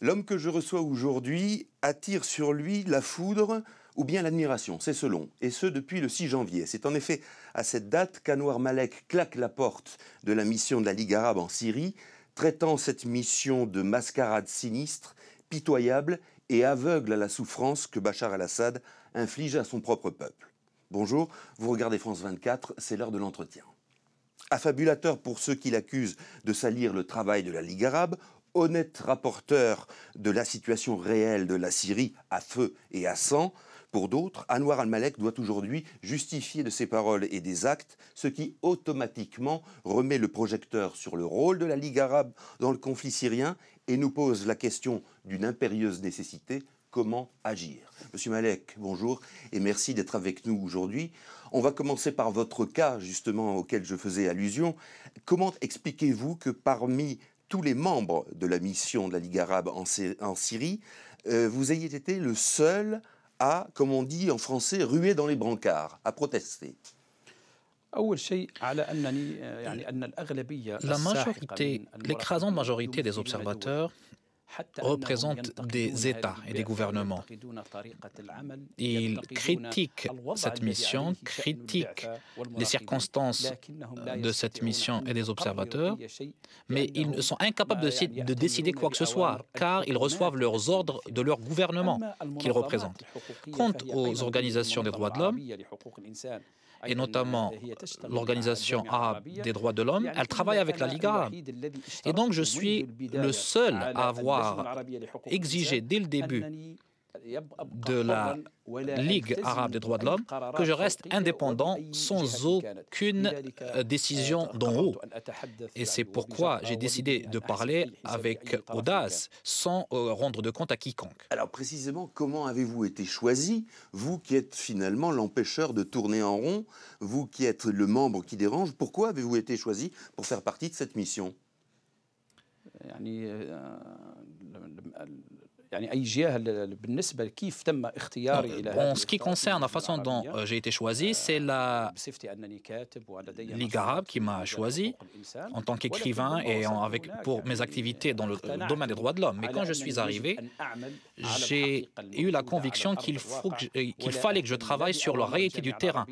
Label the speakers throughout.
Speaker 1: L'homme que je reçois aujourd'hui attire sur lui la foudre ou bien l'admiration, c'est selon, et ce depuis le 6 janvier. C'est en effet à cette date qu'Anwar Malek claque la porte de la mission de la Ligue arabe en Syrie, traitant cette mission de mascarade sinistre, pitoyable et aveugle à la souffrance que Bachar el-Assad inflige à son propre peuple. Bonjour, vous regardez France 24, c'est l'heure de l'entretien. Affabulateur pour ceux qui l'accusent de salir le travail de la Ligue arabe, honnête rapporteur de la situation réelle de la Syrie à feu et à sang, pour d'autres, Anwar al-Malek doit aujourd'hui justifier de ses paroles et des actes, ce qui automatiquement remet le projecteur sur le rôle de la Ligue arabe dans le conflit syrien et nous pose la question d'une impérieuse nécessité: comment agir? Monsieur Malek, bonjour et merci d'être avec nous aujourd'hui. On va commencer par votre cas, justement, auquel je faisais allusion. Comment expliquez-vous que parmi tous les membres de la mission de la Ligue arabe en Syrie, vous ayez été le seul à, comme on dit en français, ruer dans les brancards, à protester?
Speaker 2: La majorité, l'écrasante majorité des observateurs représentent des États et des gouvernements. Ils critiquent cette mission, critiquent les circonstances de cette mission et des observateurs, mais ils sont incapables de décider quoi que ce soit, car ils reçoivent leurs ordres de leur gouvernement qu'ils représentent. Quant aux organisations des droits de l'homme, et notamment l'Organisation arabe des droits de l'homme, elle travaille avec la Ligue arabe. Et donc je suis le seul à avoir exigé dès le début de la Ligue arabe des droits de l'homme que je reste indépendant sans aucune décision d'en haut. Et c'est pourquoi j'ai décidé de parler avec audace, sans rendre de compte à quiconque.
Speaker 1: Alors précisément, comment avez-vous été choisi, vous qui êtes finalement l'empêcheur de tourner en rond, vous qui êtes le membre qui dérange, pourquoi avez-vous été choisi pour faire partie de cette mission?
Speaker 2: En ce qui concerne la façon dont j'ai été choisi, c'est la Ligue arabe qui m'a choisi en tant qu'écrivain et pour mes activités dans le domaine des droits de l'homme. Mais quand je suis arrivé, j'ai eu la conviction qu'il fallait que je travaille sur la réalité du terrain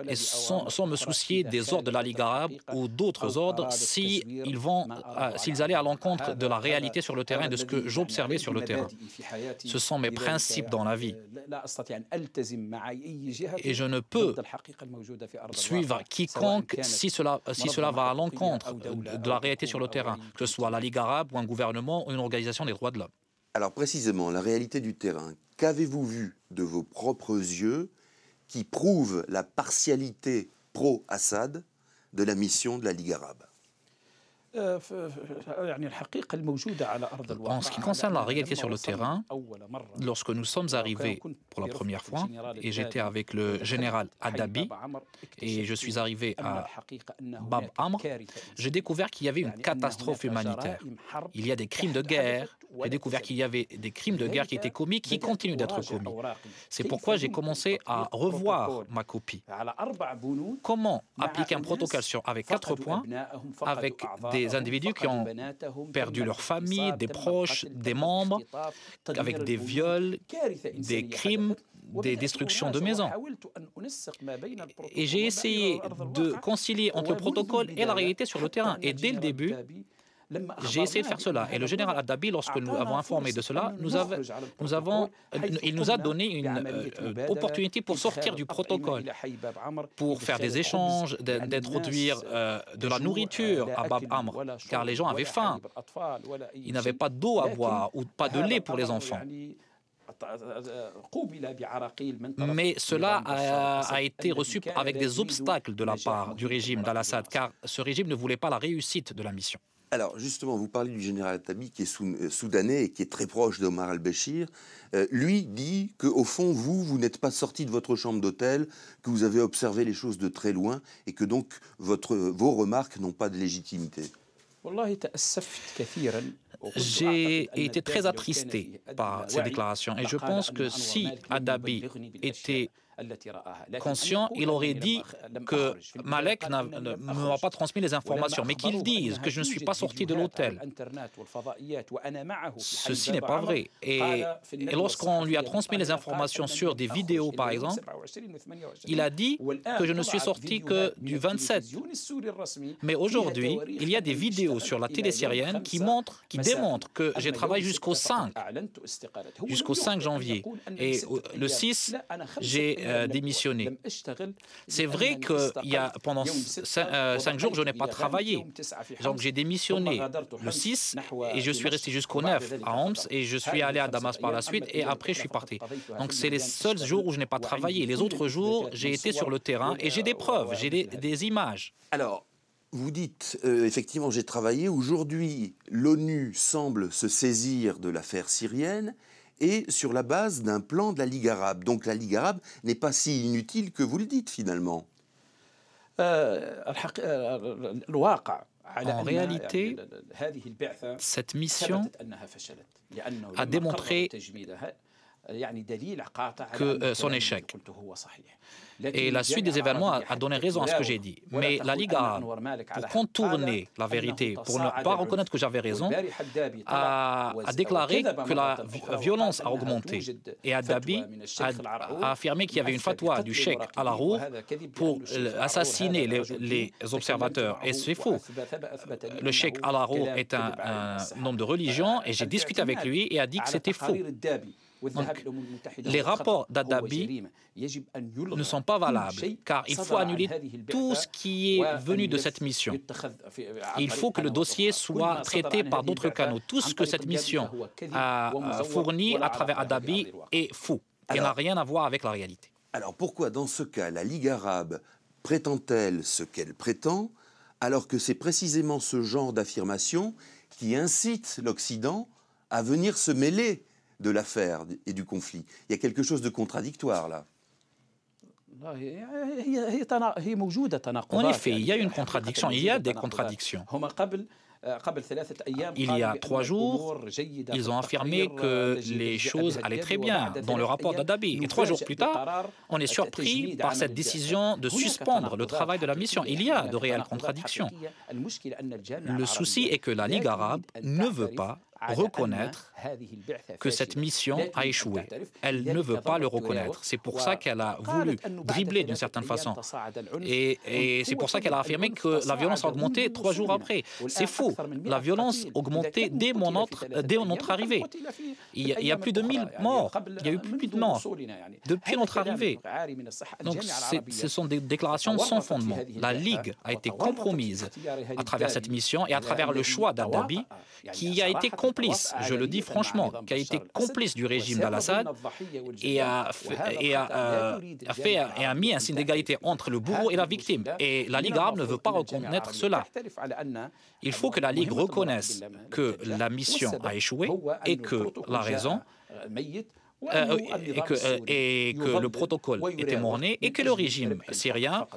Speaker 2: et sans me soucier des ordres de la Ligue arabe ou d'autres ordres s'ils allaient à l'encontre de la réalité sur le terrain et de ce que j'observais sur le terrain. Ce sont mes principes dans la vie. Et je ne peux suivre quiconque si cela va à l'encontre de la réalité sur le terrain, que ce soit la Ligue arabe ou un gouvernement ou une organisation des droits de l'homme.
Speaker 1: Alors précisément, la réalité du terrain, qu'avez-vous vu de vos propres yeux qui prouve la partialité pro-Assad de la mission de la Ligue arabe?
Speaker 2: En ce qui concerne la réalité sur le terrain, lorsque nous sommes arrivés pour la première fois, et j'étais avec le général Adabi, et je suis arrivé à Bab Amr, j'ai découvert qu'il y avait une catastrophe humanitaire. Il y a des crimes de guerre, j'ai découvert qu'il y avait des crimes de guerre qui étaient commis, qui continuent d'être commis. C'est pourquoi j'ai commencé à revoir ma copie. Comment appliquer un protocole avec 4 points, avec des individus qui ont perdu leur famille, des proches, des membres, avec des viols, des crimes, des destructions de maisons. Et j'ai essayé de concilier entre le protocole et la réalité sur le terrain. Et dès le début, j'ai essayé de faire cela. Et le général Adabi, lorsque nous avons informé de cela, il nous a donné une opportunité pour sortir du protocole, pour faire des échanges, d'introduire de la nourriture à Bab Amr, car les gens avaient faim. Ils n'avaient pas d'eau à boire ou pas de lait pour les enfants. Mais cela a été reçu avec des obstacles de la part du régime d'Al-Assad, car ce régime ne voulait pas la réussite de la mission.
Speaker 1: Alors justement, vous parlez du général Adabi qui est soudanais et qui est très proche d'Omar al-Béchir. Lui dit qu'au fond, vous n'êtes pas sorti de votre chambre d'hôtel, que vous avez observé les choses de très loin et que donc vos remarques n'ont pas de légitimité.
Speaker 2: J'ai été très attristé par ces déclarations et je pense que si Adabi était conscient, il aurait dit que Malek ne m'a pas transmis les informations, mais qu'ils disent que je ne suis pas sorti de l'hôtel. Ceci n'est pas vrai. Et lorsqu'on lui a transmis les informations sur des vidéos, par exemple, il a dit que je ne suis sorti que du 27. Mais aujourd'hui, il y a des vidéos sur la télé syrienne qui démontrent que j'ai travaillé jusqu'au 5 janvier. Et le 6, j'ai démissionné. C'est vrai que pendant 5 jours, je n'ai pas travaillé. Donc j'ai démissionné le 6 et je suis resté jusqu'au 9 à Homs et je suis allé à Damas par la suite et après je suis parti. Donc c'est les seuls jours où je n'ai pas travaillé. Les autres jours, j'ai été sur le terrain et j'ai des preuves, j'ai des images.
Speaker 1: Alors, vous dites, effectivement, j'ai travaillé. Aujourd'hui, l'ONU semble se saisir de l'affaire syrienne et sur la base d'un plan de la Ligue arabe. Donc la Ligue arabe n'est pas si inutile que vous le dites, finalement.
Speaker 2: En réalité, cette mission a démontré son échec. Et la suite des événements a donné raison à ce que j'ai dit. Mais la Ligue arabe, pour contourner la vérité, pour ne pas reconnaître que j'avais raison, a déclaré que la violence a augmenté. Et Dabi a affirmé qu'il y avait une fatwa du cheikh Al-Arour pour assassiner les observateurs. Et c'est faux. Le cheikh Al-Arour est un homme de religion et j'ai discuté avec lui et a dit que c'était faux. Donc, les rapports d'Adabi ne sont pas valables, car il faut annuler tout ce qui est venu de cette mission. Il faut que le dossier soit traité par d'autres canaux. Tout ce que cette mission a fourni à travers Adabi est faux et n'a rien à voir avec la réalité.
Speaker 1: Alors pourquoi, dans ce cas, la Ligue arabe prétend-elle ce qu'elle prétend, alors que c'est précisément ce genre d'affirmation qui incite l'Occident à venir se mêler de l'affaire et du conflit? Il y a quelque chose de contradictoire là.
Speaker 2: En effet, il y a une contradiction, il y a des contradictions. Il y a 3 jours, ils ont affirmé que les choses allaient très bien dans le rapport d'Adabi. Et 3 jours plus tard, on est surpris par cette décision de suspendre le travail de la mission. Il y a de réelles contradictions. Le souci est que la Ligue arabe ne veut pas reconnaître que cette mission a échoué. Elle ne veut pas le reconnaître. C'est pour ça qu'elle a voulu dribbler d'une certaine façon. Et c'est pour ça qu'elle a affirmé que la violence a augmenté 3 jours après. C'est faux. La violence a augmenté dès notre arrivée. Il y a plus de 1000 morts. Il y a eu plus de morts depuis notre arrivée. Donc ce sont des déclarations sans fondement. La Ligue a été compromise à travers cette mission et à travers le choix d'Adabi, qui a été complice, je le dis franchement, qui a été complice du régime d'Al-Assad et a mis un signe d'égalité entre le bourreau et la victime. Et la Ligue arabe ne veut pas reconnaître cela. Il faut que la Ligue reconnaisse que la mission a échoué et que la raison et que le protocole était mort-né et que le régime syrien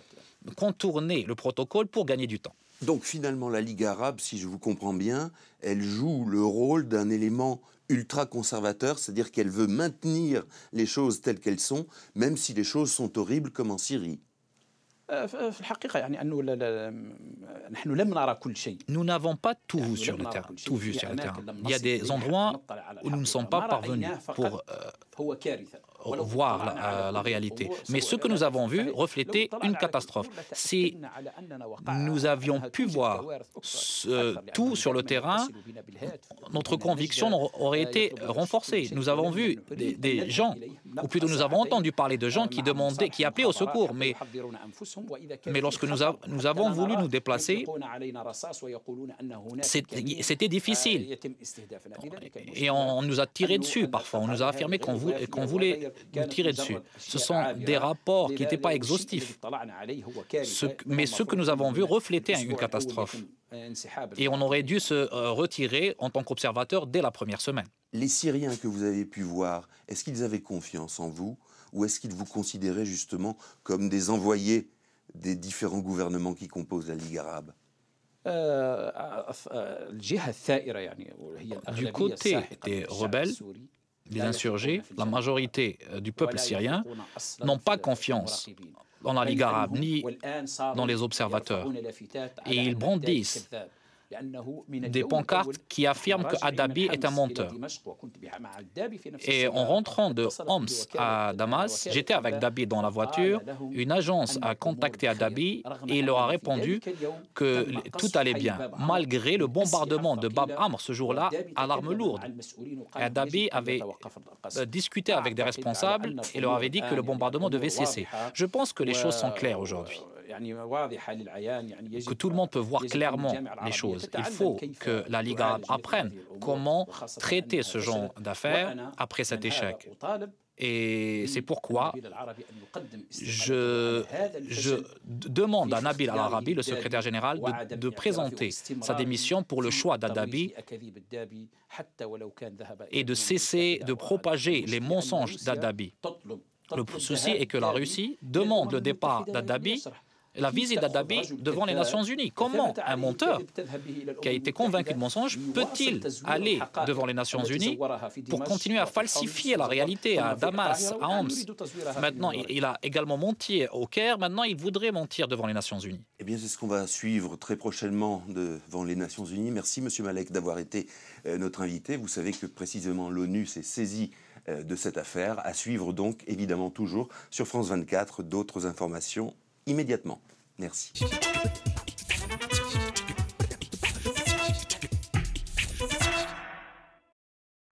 Speaker 2: contournait le protocole pour gagner du temps.
Speaker 1: Donc finalement, la Ligue arabe, si je vous comprends bien, elle joue le rôle d'un élément ultra-conservateur, c'est-à-dire qu'elle veut maintenir les choses telles qu'elles sont, même si les choses sont horribles comme en Syrie.
Speaker 2: Nous n'avons pas tout vu sur le terrain. Il y a des endroits où nous ne sommes pas parvenus pour voir la réalité. Mais ce que nous avons vu reflétait une catastrophe. Si nous avions pu voir tout sur le terrain, notre conviction aurait été renforcée. Nous avons vu des gens, ou plutôt nous avons entendu parler de gens qui appelaient au secours. Mais lorsque nous avons voulu nous déplacer, c'était difficile. Et on nous a tiré dessus parfois. On nous a affirmé qu'on voulait nous tirer dessus. Ce sont des rapports qui n'étaient pas exhaustifs. Mais ce que nous avons vu reflétait une catastrophe. Et on aurait dû se retirer en tant qu'observateur dès la première semaine.
Speaker 1: Les Syriens que vous avez pu voir, est-ce qu'ils avaient confiance en vous ou est-ce qu'ils vous considéraient justement comme des envoyés des différents gouvernements qui composent la Ligue arabe?
Speaker 2: Du côté des rebelles, Les insurgés, la majorité du peuple syrien, n'ont pas confiance dans la Ligue arabe ni dans les observateurs. Et ils brandissent des pancartes qui affirment que Haddabi est un menteur. Et en rentrant de Homs à Damas, j'étais avec Dabi dans la voiture. Une agence a contacté Haddabi et il leur a répondu que tout allait bien, malgré le bombardement de Bab Amr ce jour-là à l'arme lourde. Haddabi avait discuté avec des responsables et leur avait dit que le bombardement devait cesser. Je pense que les choses sont claires aujourd'hui, que tout le monde peut voir clairement les choses. Il faut que la Ligue arabe apprenne comment traiter ce genre d'affaires après cet échec. Et c'est pourquoi je demande à Nabil Al-Arabi, le secrétaire général, de présenter sa démission pour le choix d'Haddabi et de cesser de propager les mensonges d'Haddabi. Le souci est que la Russie demande le départ d'Haddabi, la visite d'Haddabi devant les Nations Unies. Comment un menteur qui a été convaincu de mensonge peut-il aller devant les Nations Unies pour continuer à falsifier la réalité à Damas, à Homs? Maintenant, il a également menti au Caire. Maintenant, il voudrait mentir devant les Nations Unies.
Speaker 1: Eh bien, c'est ce qu'on va suivre très prochainement devant les Nations Unies. Merci, Monsieur Malek, d'avoir été notre invité. Vous savez que précisément l'ONU s'est saisie de cette affaire. À suivre donc, évidemment, toujours sur France 24, d'autres informations immédiatement. Merci.